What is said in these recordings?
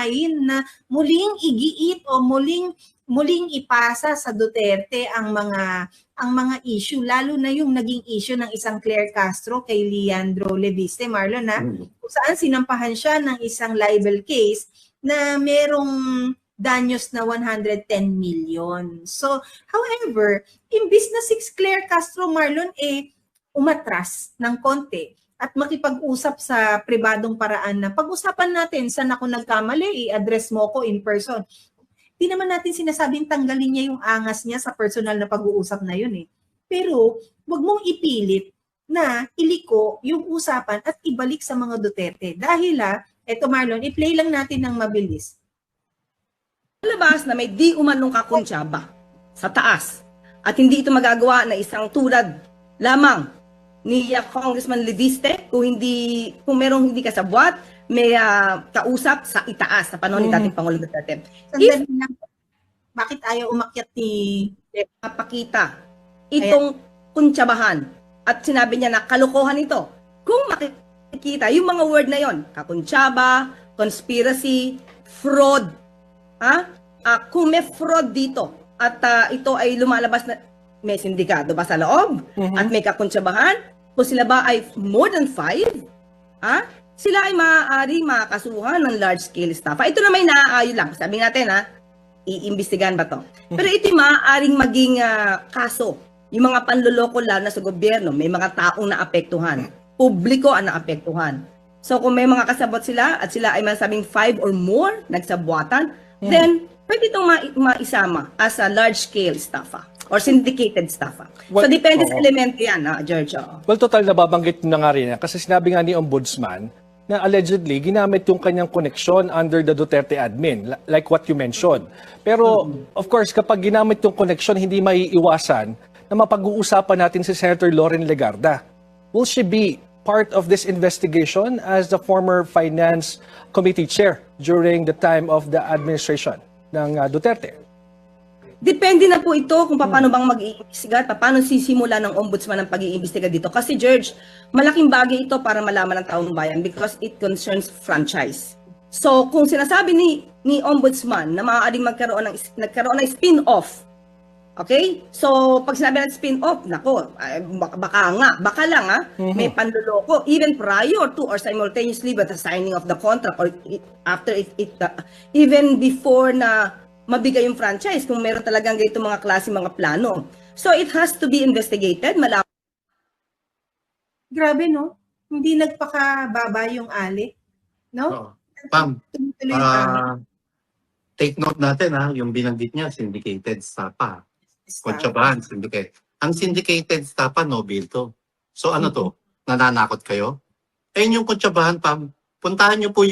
kamahamahin na muling igiit o muling ipasa sa Duterte ang mga issue, lalo na yung naging issue ng isang Claire Castro kay Leandro Leviste, Marlon, kung saan sinampahan siya ng isang libel case na merong danyos na 110 million. So, however, imbis na si Claire Castro, Marlon, umatras ng konti at makipag-usap sa pribadong paraan na pag-usapan natin, saan ako nagkamali, i-address mo ko in person. Di naman natin sinasabing tanggalin niya yung angas niya sa personal na pag-uusap na yun Pero, wag mong ipilit na iliko yung usapan at ibalik sa mga Duterte. Dahil eto Marlon, i-play lang natin ng mabilis. Labas na may di umanong kakuntsaba sa taas at hindi ito magagawa na isang tulad lamang ni Congressman Leviste kung merong hindi kasabwat, may kausap sa itaas sa panahon ni dating Pangulong Duterte. Sandali lang. Bakit ayaw umakyat ni Papakita itong kuntsabahan at sinabi niya na kalokohan ito. Kung makikita yung mga word na yon, kakuntsaba, conspiracy, fraud, kung may fraud dito at ito ay lumalabas na may sindikato ba sa loob at may kakuntsabahan, kung sila ba ay more than 5, sila ay maaaring makakasuhan ng large-scale staff. Ito na may naaayon lang. Sabi natin, iimbestigahan ba to? Pero ito maaaring maging kaso. Yung mga panloloko lalo na sa gobyerno, may mga taong naapektuhan. Publiko ang naapektuhan. So kung may mga kasabot sila at sila ay masabing 5 or more nagsabwatan, then pwede itong maisama as a large-scale staff or syndicated staff. So depende sa elemento yan, George. Well, total nababanggit na nga rin kasi sinabi nga ni Ombudsman na allegedly ginamit yung kanyang connection under the Duterte admin, like what you mentioned. Pero, of course, kapag ginamit yung connection, hindi maiiwasan na mapag-uusapan natin si Senator Loren Legarda. Will she be part of this investigation as the former Finance Committee Chair during the time of the administration ng Duterte? Depende na po ito kung paano bang mag-iimbestiga at paano sisimula ng ombudsman ang pag-iimbestiga dito. Kasi George, malaking bagay ito para malaman ng taong bayan because it concerns franchise. So kung sinasabi ni ombudsman na maaaring nagkaroon ng spin-off, okay? So pag sinabi ng spin-off, nako, baka lang may panloloko even prior to or simultaneously with the signing of the contract or after even before na mabigay yung franchise kung meron talagang ganito mga klase mga plano. So it has to be investigated. Grabe, no? Hindi nagpakababa yung ali, no? Pam, take note natin yung binanggit niya, syndicated stapa. Kontsabahan, syndicate. Ang syndicated stapa, no bill to. So ano to? Nananakot kayo? Ayun yung kontsabahan, Pam. Puntahan niyo po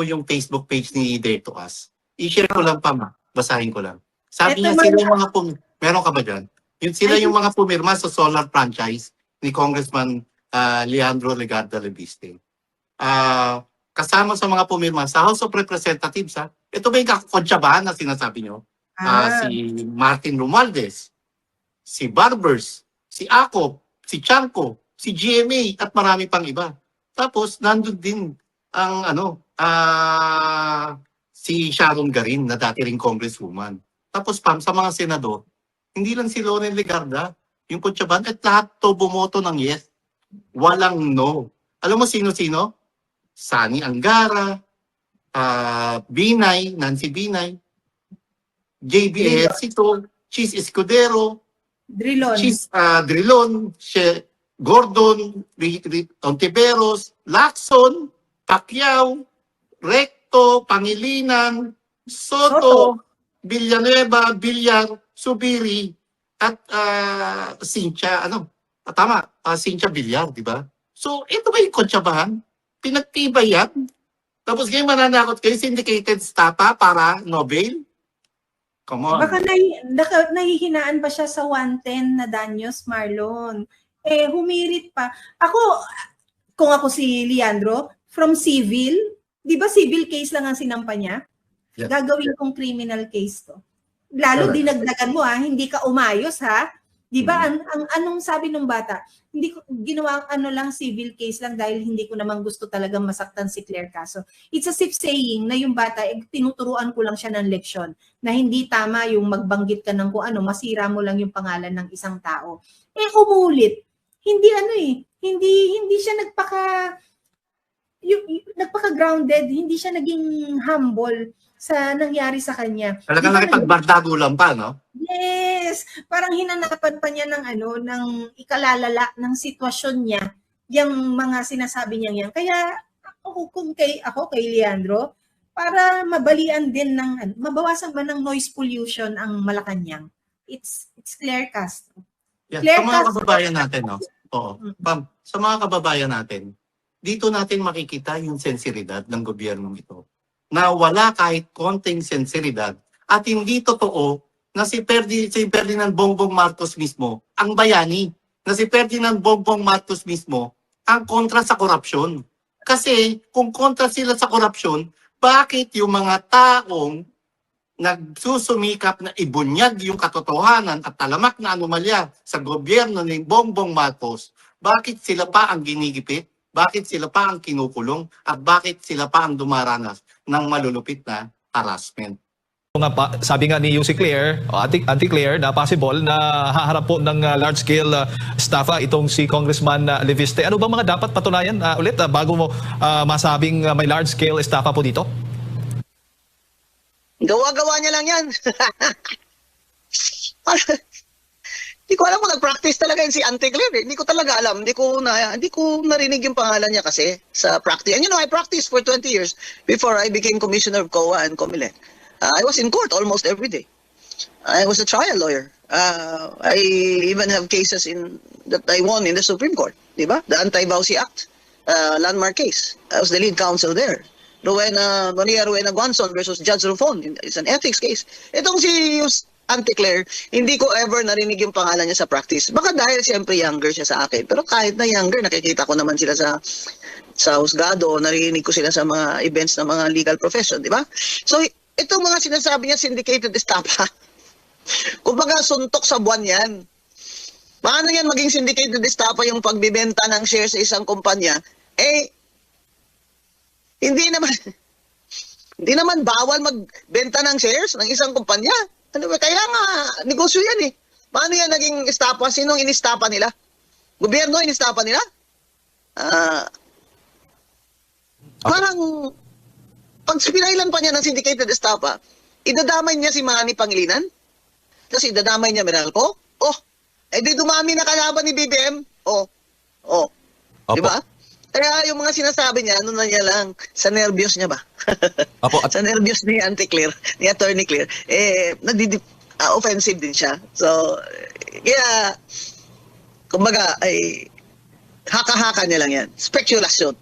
yung Facebook page ni Dare to Us. I-share ko lang, Pam. Basahin ko lang. Sabi niya sila yung mga meron ka ba dyan? Sila yung mga pumirma sa solar franchise ni Congressman Leandro Legarda Leviste. Kasama sa mga pumirma sa House of Representatives. Ito ba yung kakontsabahan na sinasabi nyo? Si Martin Romualdez, si Barbers, si Acop, si Chanco, si GMA at marami pang iba. Tapos nandun din ang si Sharon Garin na dati ring congresswoman. Tapos Pam, sa mga senador, hindi lang si Loren Legarda, yung kontsabahan, at lahat to bumoto ng yes. Walang no. Alam mo sino-sino? Sani Angara, Binay, Nancy Binay, JB Ejercito, Cheese Escudero, Drilon, Gordon, Ontiveros, Lacson, Pacquiao, Recto, Pangilinan, Soto, Villanueva, Villar, Subiri, at Cynthia, Cynthia Villar, di ba? So, ito ba yung kontsabahan? Pinagtibay yan? Tapos ngayon mananakot kayo, syndicated stapa para Nobel? Come on. Baka nahihinaan pa siya sa 110 na danyos, Marlon. Humirit pa. Kung ako si Leandro, from civil, di ba civil case lang ang sinampa niya? Yes. Gagawin kong criminal case to. Lalo dinagdagan mo hindi ka umayos 'Di ba? Ang anong sabi ng bata? Hindi ko ginawa lang civil case lang dahil hindi ko naman gusto talagang masaktan si Claire Castro. It's as if saying na yung bata tinuturuan ko lang siya ng leksyon na hindi tama yung magbanggit ka ng kung ano, masira mo lang yung pangalan ng isang tao. Umulit. Hindi siya nagpaka-grounded, hindi siya naging humble sa nangyari sa kanya. Talagang nakipagbardago lang pa, no? Yes, parang hinanapan pa niya ng ikalalala ng sitwasyon niya, yung mga sinasabi niya yan. Kaya ako kay Leandro, para mabalian din mabawasan ba ng noise pollution ang Malacanang. It's Claire Castro. Yeah, Claire sa mga Castro. kababayan natin, no? Oo. Ma'am, sa mga kababayan natin, dito natin makikita yung sensibilidad ng gobyernong ito. Na wala kahit konting sensibilidad at hindi totoo na si Ferdinand Bongbong Marcos mismo ang bayani. Na si Ferdinand Bongbong Marcos mismo ang kontra sa korupsyon. Kasi kung kontra sila sa korupsyon, bakit yung mga taong nagsusumikap na ibunyag yung katotohanan at talamak na anomalya sa gobyerno ni Bongbong Marcos, bakit sila pa ang ginigipit? Bakit sila pa ang kinukulong? At bakit sila pa ang dumaranas ng malulupit na harassment? Sabi nga ni UC Claire, Auntie Claire, na possible na haharap po ng large-scale estafa itong si Congressman Leviste. Ano ba mga dapat patunayan ulit bago mo masabing may large-scale estafa po dito? Gawa-gawa niya lang yan. Hindi ko alam kung nag-practice talaga yun si Auntie Claire. Hindi ko talaga alam. Hindi ko narinig yung pangalan niya kasi sa practice. And I practiced for 20 years before I became Commissioner of COA and COMELEC. I was in court almost every day. I was a trial lawyer. I even have cases that I won in the Supreme Court. Diba? The Anti-Vowsy Act, landmark case. I was the lead counsel there. Maria Rowena Guanzon versus Judge Rufon. It's an ethics case. Itong si Auntie Claire, hindi ko ever narinig yung pangalan niya sa practice. Baka dahil siyempre younger siya sa akin. Pero kahit na younger, nakikita ko naman sila sa husgado, narinig ko sila sa mga events ng mga legal profession, di ba? So, itong mga sinasabi niya, syndicated estafa. Kumbaga, suntok sa buwan yan. Paano yan maging syndicated estafa yung pagbibenta ng shares sa isang kumpanya? Hindi naman bawal magbenta ng shares ng isang kumpanya. Ano ba? Kaya nga, negosyo yan eh. Paano yan naging estafa? Sinong inistapa nila? Gobyerno inistapa nila? Parang, pag pinailan pa niya ng syndicated estafa, idadamay niya si Manny Pangilinan? Tapos idadamay niya Meralco? Di dumami na kalaban ni BBM? Opo. Di ba? Kaya yung mga sinasabi niya, ano na niya lang, sa nervyos niya ba? Opo. Sa nervyos ni Auntie Claire, ni Attorney Claire, offensive din siya. So, kaya, kumbaga, haka-haka niya lang yan. Spekulasyon.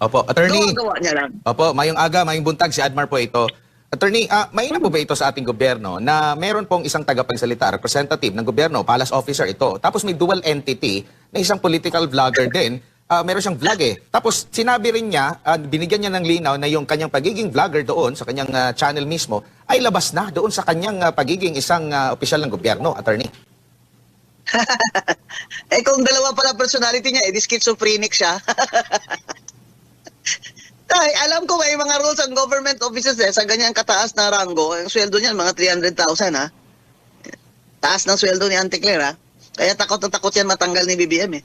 Opo, attorney. Gawa niya lang. Opo, mayong aga, mayong buntag, si Admar po ito. Attorney, mainam po ba ito sa ating gobyerno na meron pong isang tagapagsalita, representative ng gobyerno, palace officer ito, tapos may dual entity na isang political vlogger din, meron siyang vlog eh. Tapos sinabi rin niya, binigyan niya ng linaw na yung kanyang pagiging vlogger doon sa kanyang channel mismo ay labas na doon sa kanyang pagiging isang opisyal ng gobyerno, attorney. Kung dalawa pala personality niya, di schizophrenic siya. Alam ko may mga rules ang government offices sa ganyang kataas na ranggo. Ang sweldo niyan, mga 300,000 ha. Taas ng sweldo ni Auntie Claire ha. Kaya takot na takot yan matanggal ni BBM eh.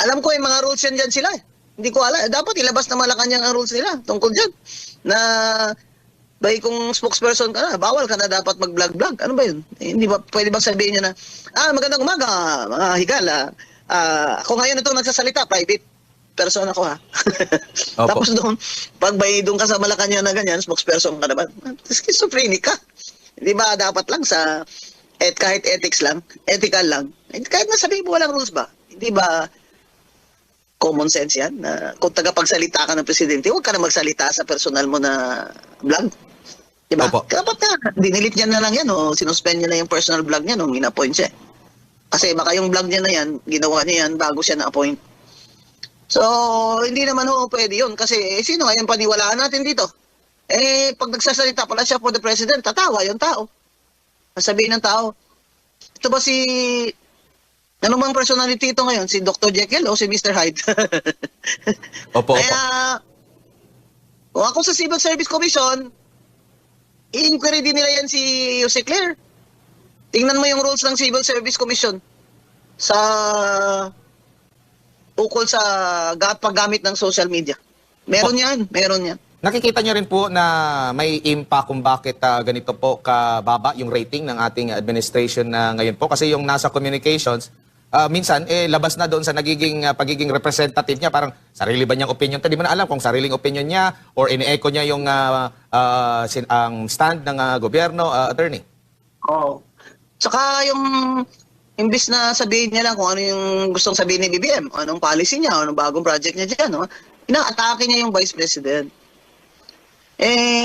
Alam ko yung mga rules yan dyan sila eh. Hindi ko alam. Dapat ilabas na Malacanang ang rules nila tungkol dyan. Na kung spokesperson ka na, bawal ka na dapat mag-vlog-vlog. Ano ba yun? Hindi ba, pwede bang sabihin niya na, magandang umaga, mga higala. Ako ngayon ito nagsasalita, private person ako ha. Tapos doon, pag may doon ka sa Malacanang na ganyan, spokesperson ka naman, schizophrenic ka. Hindi ba dapat lang sa, kahit ethics lang, ethical lang, kahit nasabihin mo walang rules ba? Hindi ba common sense yan? Na kung tagapagsalita ka ng presidente, huwag ka na magsalita sa personal mo na vlog. Diba? Dapat na, dinilit niya na lang yan o sinuspend niya na yung personal vlog niya nung in-appoint siya. Kasi baka yung vlog niya na yan, ginawa niya yan bago siya na-appoint. So, hindi naman pwede yun. Kasi sino nga yung paniwalaan natin dito? Pag nagsasalita pala siya for the president, tatawa yung tao. Sasabihin ng tao, ito ba si, ano bang personality ito ngayon? Si Dr. Jekyll o si Mr. Hyde? Opo, opo. Kaya, kung ako sa Civil Service Commission, i-inquiry din nila yan si Jose Claire. Tingnan mo yung rules ng Civil Service Commission sa ukol sa paggamit ng social media. Meron yan, meron yan. Nakikita nyo rin po na may impact kung bakit ganito po kababa yung rating ng ating administration na ngayon po. Kasi yung nasa communications, minsan labas na doon sa nagiging pagiging representative niya. Parang sarili ba niyang opinion? Hindi mo na alam kung sariling opinion niya or ini-echo niya yung ang stand ng gobyerno, attorney. Oo. Tsaka yung imbis na sabihin niya lang kung ano yung gustong sabihin ni BBM, anong policy niya, anong bagong project niya dyan, no? Ina-atake niya yung Vice President.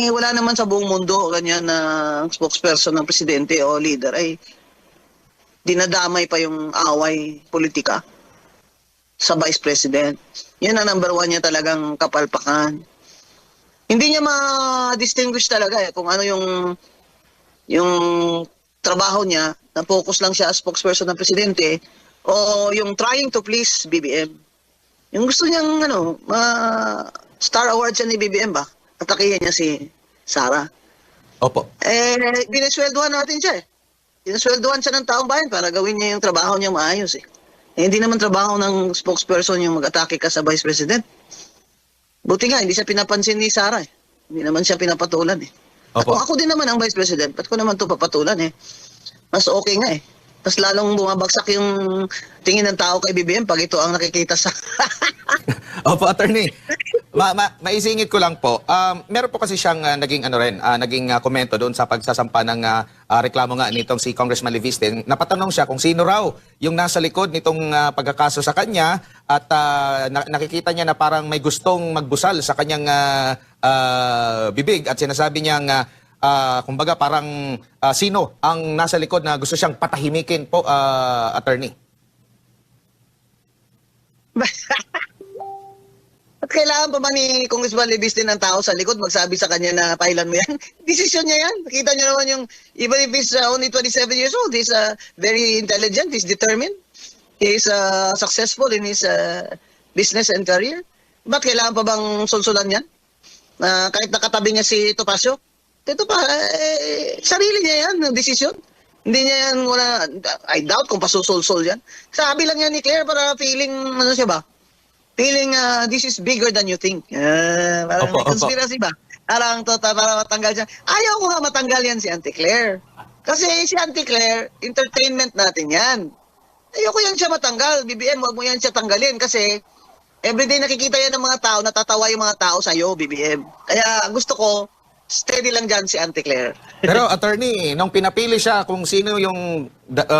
Wala naman sa buong mundo ganyan na spokesperson ng presidente o leader ay dinadamay pa yung away politika sa Vice President. Yan ang number one niya talagang kapalpakan. Hindi niya ma-distinguish talaga kung ano yung trabaho niya, na focus lang siya as spokesperson ng presidente o yung trying to please BBM. Yung gusto niyang Star Award siya ni BBM ba? Atakihin niya si Sara. Opo. Binesweldohan natin siya eh. Binesweldohan siya ng taong bayan para gawin niya yung trabaho niya maayos eh. Hindi naman trabaho ng spokesperson yung mag-atake ka sa Vice President. Buti nga, hindi siya pinapansin ni Sara eh. Hindi naman siya pinapatulan eh. Opo. Ako din naman ang Vice President, ba't ko naman ito papatulan eh? Mas okay nga eh. Mas lalong bumabagsak yung tingin ng tao kay BBM pag ito ang nakikita sa... Opo, attorney. Maisingit ko lang po. Meron po kasi siyang naging komento doon sa pagsasampa ng reklamo nga nitong si Congressman Leviste. Napatanong siya kung sino raw yung nasa likod nitong pagkakaso sa kanya at nakikita niya na parang may gustong magbusal sa kanyang bibig at sinasabi niyang kumbaga parang sino ang nasa likod na gusto siyang patahimikin po, attorney? At kailangan pa ba ni Congressman Leviste ng tao sa likod magsabi sa kanya na pahilan mo yan? Desisyon niya yan. Nakita niyo naman yung, even if he's only 27 years old, he's very intelligent, he's determined, he's successful in his business and career. Ba't kailangan pa bang sulsulan yan? Kahit nakatabi niya si Topacio? Ito pa, sarili niya yan, desisyon. Hindi niya yan, I doubt kung pasusulsol yan. Sabi lang yan ni Claire para feeling, ano siya ba? Feeling this is bigger than you think. Parang may conspiracy ba? Parang para matanggal siya. Ayaw ko nga matanggal yan si Auntie Claire. Kasi si Auntie Claire, entertainment natin yan. Ayoko yan siya matanggal. BBM, wag mo yan siya tanggalin kasi everyday nakikita yan ng mga tao, natatawa yung mga tao sa'yo, BBM. Kaya gusto ko, steady lang dyan si Auntie Claire. Pero attorney, nung pinapili siya kung sino yung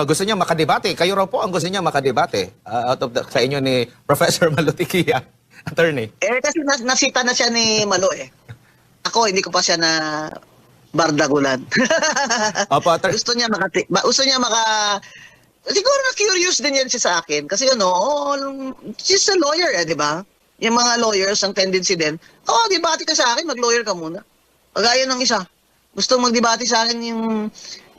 gusto niya makadebate, kayo raw po ang gusto niya makadebate out of sa inyo ni Professor Malutikia, attorney. Kasi nasita na siya ni Malo eh. Ako, hindi ko pa siya na bardagulan. Opo, attorney. Gusto niya siguro na curious din yan siya sa akin. Kasi she's a lawyer di ba? Yung mga lawyers, ang tendency din, debate ka sa akin, mag-lawyer ka muna. Kagaya ng isa, gustong magdebate sa akin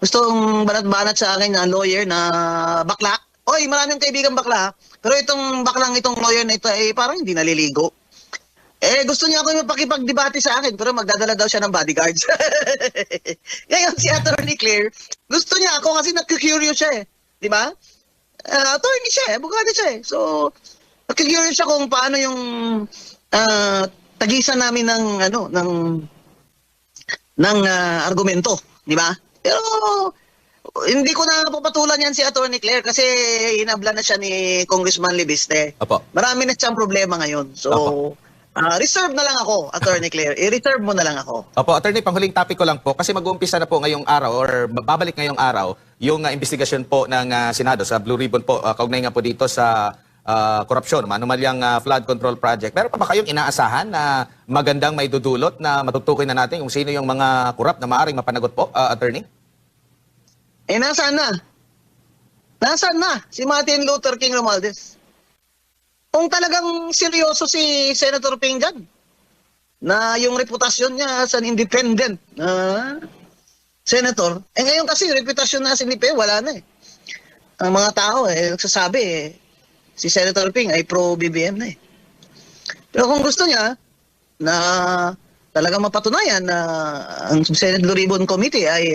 gustong banat-banat sa akin na lawyer na bakla. Oy, maraming kaibigan bakla. Pero itong lawyer na ito, parang hindi naliligo. Gusto niya ako mapakipag-debate sa akin, pero magdadala daw siya ng bodyguards. Ngayon, si Attorney Claire, gusto niya ako kasi nag-curious siya Di ba? Attorney siya abogado siya So, nag-curious siya kung paano yung tagisan namin ng argumento, di ba? Pero hindi ko na papatulan yan si Attorney Claire kasi hinabla na siya ni Congressman Leviste. Opo. Marami na siyang problema ngayon. So, reserve na lang ako, Attorney Claire. I-reserve mo na lang ako. Opo, attorney, panghuling topic ko lang po kasi mag-uumpisa na po ngayong araw or babalik ngayong araw yung investigasyon po ng Senado sa Blue Ribbon po, kaugnay nga po dito sa korupsyon, manumalyang flood control project. Meron pa ba kayong inaasahan na magandang may dudulot na matutukoy na natin kung sino yung mga kurap na maaaring mapanagot po, attorney? Nasaan na? Nasaan na si Martin Luther King Romualdez? Kung talagang seryoso si Senator Ping dyan, na yung reputasyon niya as an independent, senator. Ngayon kasi, reputasyon na si Lipe, wala na eh. Ang mga tao nagsasabi si Senator Ping ay pro-BBM na eh. Pero kung gusto niya na talagang mapatunayan na ang Senate Blue Ribbon Committee ay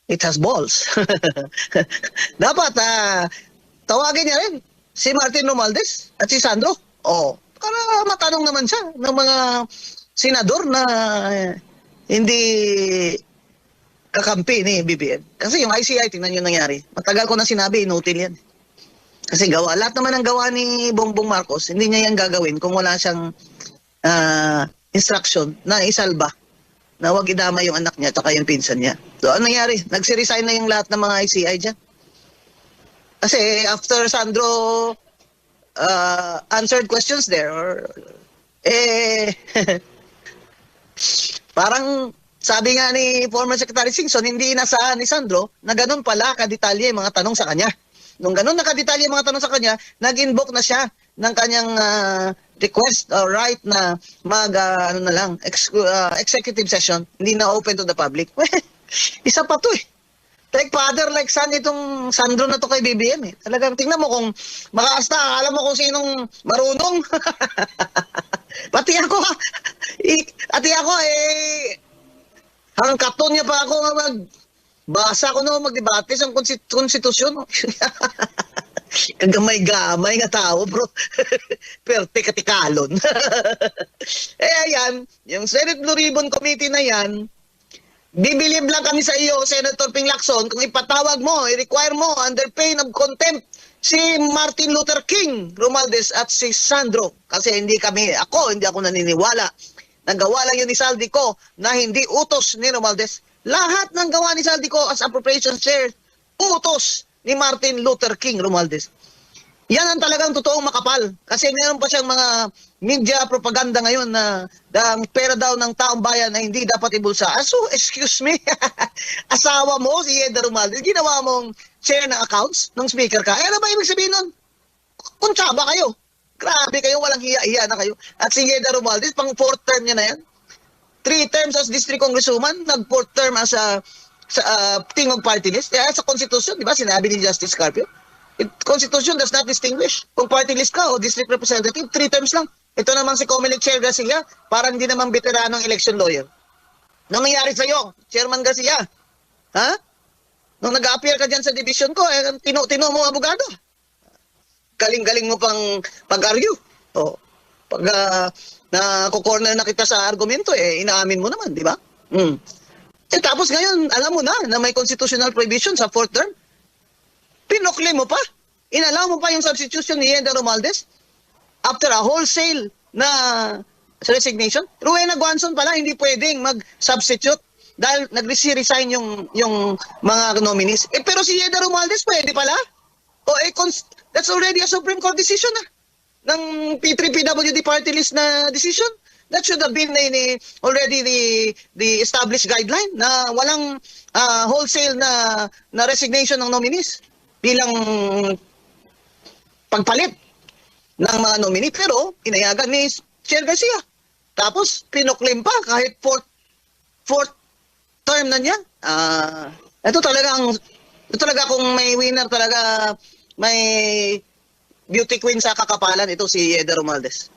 it has balls. Dapat tawagin niya rin si Martin Romualdez at si Sandro. Para matanong naman siya ng mga senador na hindi kakampi ni BBM. Kasi yung ICI, tingnan yung nangyari. Matagal ko na sinabi, inutil yan. Kasi lahat naman ng gawa ni Bongbong Marcos, hindi niya yan gagawin kung wala siyang instruction na isalba na huwag idama yung anak niya at yung pinsan niya. So, ano nangyari? Nagsiresign na yung lahat ng mga ICI dyan. Kasi after Sandro answered questions there, parang sabi nga ni former Secretary Singson, hindi inasahan ni Sandro na ganun pala kadetalye yung mga tanong sa kanya. Nung ganun na kadetalye yung mga tanong sa kanya, nag-invoke na siya ng kanyang request or right na executive session, hindi na open to the public. Isa pa to eh. Like father, like son, itong Sandro na to kay BBM eh. Talagang tingnan mo kung makaasta, alam mo kung sinong marunong. Pati ako ang katon niya pa ako magbasa ko no, magdebate sa konstitusyon. Kagamay-gamay nga tao, bro. Perte katikalon. Ayan, yung Senate Blue Ribbon Committee na yan, bibilib lang kami sa iyo, Senator Ping Lacson, kung ipatawag mo, i-require mo under pain of contempt si Martin Luther King Romualdez at si Sandro. Kasi hindi ako naniniwala. Nagawa lang yun ni Saldico na hindi utos ni Romualdez. Lahat ng gawa ni Saldico as appropriations chair, utos ni Martin Luther King Romualdez. Yan ang talagang totoong makapal. Kasi meron pa siyang mga media propaganda ngayon na pera daw ng taong bayan na hindi dapat ibulsa. So, excuse me, asawa mo si Yeda Romualdez, ginawa mong chair ng accounts ng speaker ka. Ano ba ibig sabihin nun? Kuntsaba kayo. Grabe kayo, walang hiya-hiya na kayo. At si Yeda Romualdez, pang 4th term niya na yan. 3 terms as district congresswoman, nag-4th term as Tingog party list. Kaya sa Constitution, di ba, sinabi ni Justice Carpio, Constitution does not distinguish kung party list ka o district representative, 3 terms lang. Ito namang si Comelec Chair Garcia, parang hindi naman veteranong election lawyer. Nung nangyari sa'yo, Chairman Garcia, nung nag-appear ka dyan sa division ko, tino mo abogado. Galing-galing mo pang pag-argue. Pag na-corner na kita sa argumento, inaamin mo naman, di ba? Tapos ngayon, alam mo na may constitutional prohibition sa 4th term. Pinokle mo pa. Inalaw mo pa yung substitution ni Yeda Romualdez after a wholesale na resignation. Rowena Guanzon pala hindi pwedeng mag-substitute dahil nag-resign yung mga nominees. Pero si Yeda Romualdez pwede pala. That's already a Supreme Court decision ng P3PWD party list na decision. That should have been already the established guideline na walang wholesale na resignation ng nominees bilang pagpalit ng mga nominee. Pero inayagan ni Chair Garcia. Tapos pinuklim pa kahit fourth term na niya. Ito talaga kung may winner talaga, may beauty queen sa kakapalan, ito si Yeda Romualdez.